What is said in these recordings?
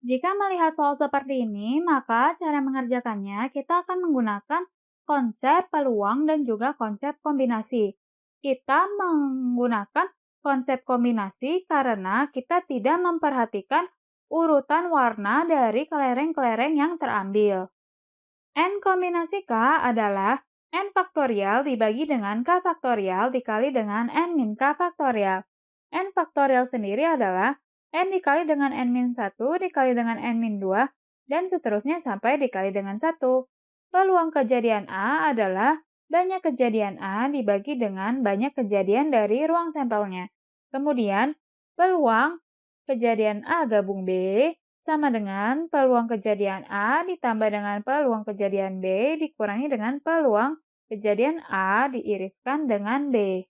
Jika melihat soal seperti ini, maka cara mengerjakannya kita akan menggunakan konsep peluang dan juga konsep kombinasi. Kita menggunakan konsep kombinasi karena kita tidak memperhatikan urutan warna dari kelereng-kelereng yang terambil. N kombinasi K adalah N faktorial dibagi dengan K faktorial dikali dengan N min K faktorial. N faktorial sendiri adalah N dikali dengan N min 1 dikali dengan N min 2 dan seterusnya sampai dikali dengan 1. Peluang kejadian A adalah banyak kejadian A dibagi dengan banyak kejadian dari ruang sampelnya. Kemudian, peluang kejadian A gabung B sama dengan peluang kejadian A ditambah dengan peluang kejadian B dikurangi dengan peluang kejadian A diiriskan dengan B.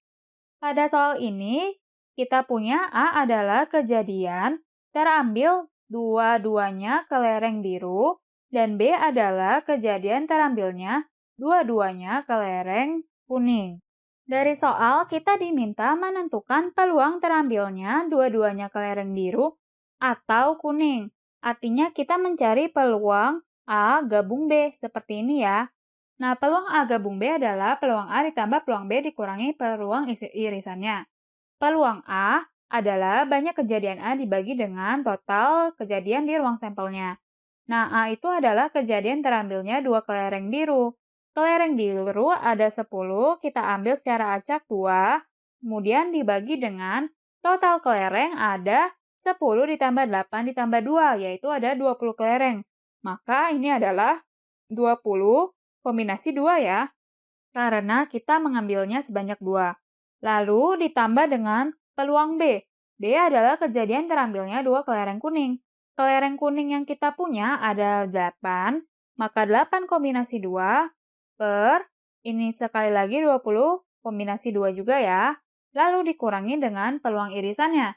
Pada soal ini, kita punya A adalah kejadian terambil dua-duanya kelereng biru dan B adalah kejadian terambilnya dua-duanya kelereng kuning. Dari soal, kita diminta menentukan peluang terambilnya dua-duanya kelereng biru atau kuning. Artinya kita mencari peluang A gabung B, seperti ini ya. Nah, peluang A gabung B adalah peluang A ditambah peluang B dikurangi peluang irisannya. Peluang A adalah banyak kejadian A dibagi dengan total kejadian di ruang sampelnya. Nah, A itu adalah kejadian terambilnya dua kelereng biru. Kelereng biru ada 10, kita ambil secara acak 2, kemudian dibagi dengan total kelereng ada 10 ditambah 8 ditambah 2, yaitu ada 20 kelereng. Maka ini adalah 20 kombinasi 2 ya, karena kita mengambilnya sebanyak 2. Lalu ditambah dengan peluang B. B adalah kejadian terambilnya 2 kelereng kuning. Kelereng kuning yang kita punya ada 8, maka 8 kombinasi 2 per, ini sekali lagi 20 kombinasi 2 juga ya, lalu dikurangi dengan peluang irisannya.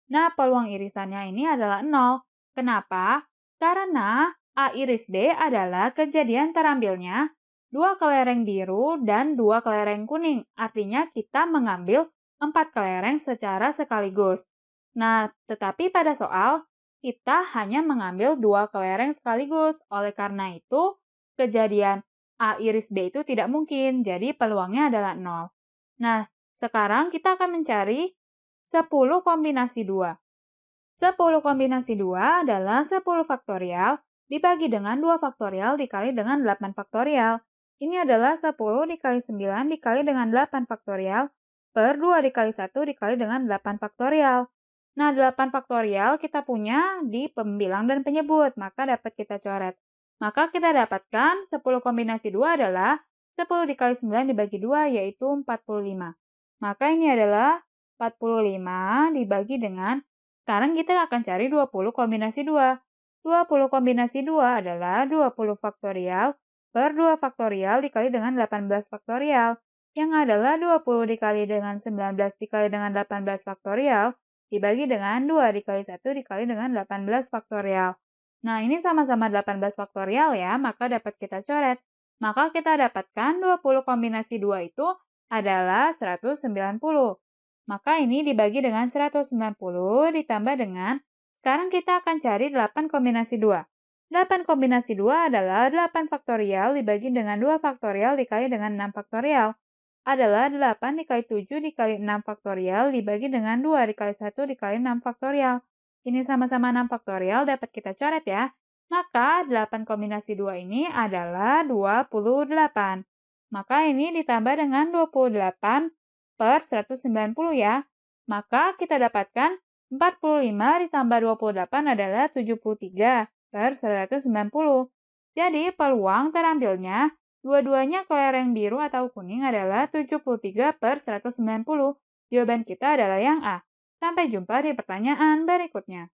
Nah, peluang irisannya ini adalah 0. Kenapa? Karena A iris B adalah kejadian terambilnya 2 kelereng biru dan 2 kelereng kuning. Artinya kita mengambil 4 kelereng secara sekaligus. Nah, tetapi pada soal, kita hanya mengambil 2 kelereng sekaligus. Oleh karena itu, kejadian A iris B itu tidak mungkin, jadi peluangnya adalah 0. Nah, sekarang kita akan mencari 10 kombinasi 2. 10 kombinasi 2 adalah 10 faktorial dibagi dengan 2 faktorial dikali dengan 8 faktorial. Ini adalah 10 dikali 9 dikali dengan 8 faktorial per 2 dikali 1 dikali dengan 8 faktorial. Nah, 8 faktorial kita punya di pembilang dan penyebut, maka dapat kita coret. Maka kita dapatkan 10 kombinasi 2 adalah 10 dikali 9 dibagi 2, yaitu 45. Maka ini adalah 45 dibagi dengan, sekarang kita akan cari 20 kombinasi 2. 20 kombinasi 2 adalah 20 faktorial per 2 faktorial dikali dengan 18 faktorial, yang adalah 20 dikali dengan 19 dikali dengan 18 faktorial, dibagi dengan 2 dikali 1 dikali dengan 18 faktorial. Nah, ini sama-sama 18 faktorial ya, maka dapat kita coret. Maka kita dapatkan 20 kombinasi 2 itu adalah 190. Maka ini dibagi dengan 190 ditambah dengan, sekarang kita akan cari 8 kombinasi 2. 8 kombinasi 2 adalah 8 faktorial dibagi dengan 2 faktorial dikali dengan 6 faktorial. Adalah 8 dikali 7 dikali 6 faktorial dibagi dengan 2 dikali 1 dikali 6 faktorial. Ini sama-sama 6 faktorial dapat kita coret ya. Maka 8 kombinasi 2 ini adalah 28. Maka ini ditambah dengan 28 per 190 ya. Maka kita dapatkan 45 ditambah 28 adalah 73 per 190. Jadi peluang terambilnya dua-duanya kelereng biru atau kuning adalah 73 per 190. Jawaban kita adalah yang A. Sampai jumpa di pertanyaan berikutnya.